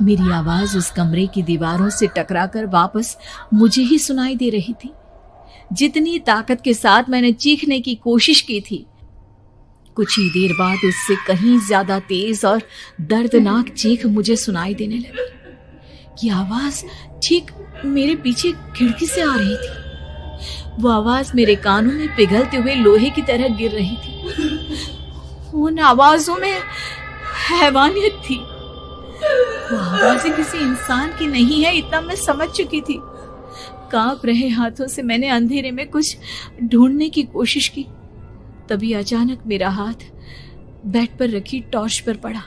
मेरी आवाज उस कमरे की दीवारों से टकराकर वापस मुझे ही सुनाई दे रही थी। जितनी ताकत के साथ मैंने चीखने की कोशिश की थी, कुछ ही देर बाद उससे कहीं ज्यादा तेज और दर्दनाक चीख मुझे सुनाई देने लगी। ये आवाज ठीक मेरे पीछे खिड़की से आ रही थी। वो आवाज मेरे कानों में पिघलते हुए लोहे की तरह गिर रही थी। उन आवाजों में हैवानियत थी। वो आवाजें किसी इंसान की नहीं है, इतना मैं समझ चुकी थी। कांप रहे हाथों से मैंने अंधेरे में कुछ ढूंढने की कोशिश की। तभी अचानक मेरा हाथ बेड पर रखी टॉर्च पर पड़ा।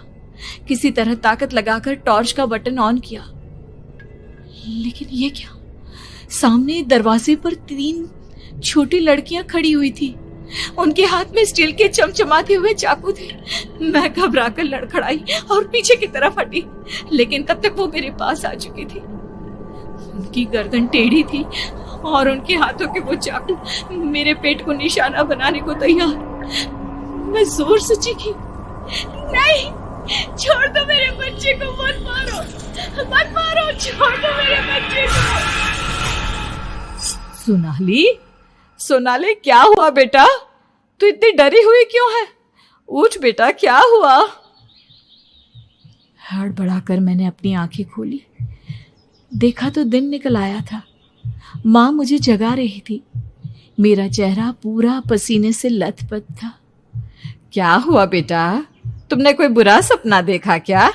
किसी तरह ताकत लगाकर टॉर्च का बटन ऑन किया, लेकिन ये क्या? सामने दरवाजे पर 3 छोटी लड़कियां खड़ी हुई थी। उनके हाथ में स्टील के चमचमाते हुए चाकू थे। मैं घबराकर लड़खड़ाई और पीछे की तरफ हटी, लेकिन तब तक वो मेरे पास आ चुकी थी। उनकी गर्दन टेढ़ी थी और उनके हाथों के वो चाकू मेरे पेट को निशाना बनाने को तैयार। मैं जोर से चीखी, नहीं, छोड़ दो मेरे बच्चे को, मत मारो, मत मारो, छोड़ दो मेरे बच्चे को। सोनाली, क्या हुआ बेटा? तू इतनी डरी हुई क्यों है? उठ बेटा, क्या हुआ? हड़बड़ाकर मैंने अपनी आंखें खोली। देखा तो दिन निकल आया था। माँ मुझे जगा रही थी। मेरा चेहरा पूरा पसीने से लथपथ था। क्या हुआ बेटा? तुमने कोई बुरा सपना देखा क्या?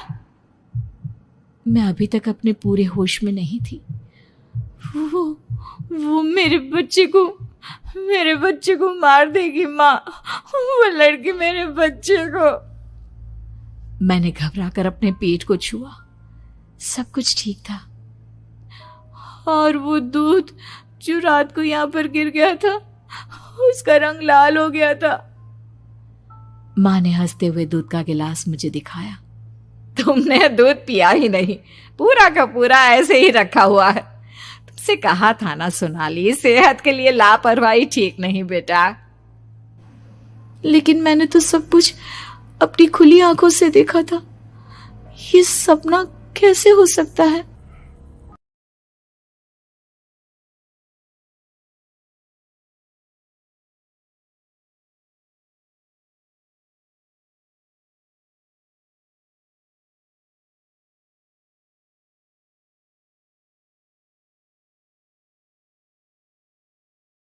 मैं अभी तक अपने पूरे होश में नहीं थी। वो मेरे बच्चे को मार देगी माँ। वो लड़की मेरे बच्चे को। मैंने घबराकर अपने पेट को छुआ। सब कुछ ठीक था। और वो दूध जो रात को यहाँ पर गिर गया था, उसका रंग लाल हो गया था। माँ ने हंसते हुए दूध का गिलास मुझे दिखाया। तुमने दूध पिया ही नहीं, पूरा का पूरा ऐसे ही रखा हुआ है। तुमसे कहा था ना सोनाली, सेहत के लिए लापरवाही ठीक नहीं बेटा। लेकिन मैंने तो सब कुछ अपनी खुली आंखों से देखा था। ये सपना कैसे हो सकता है?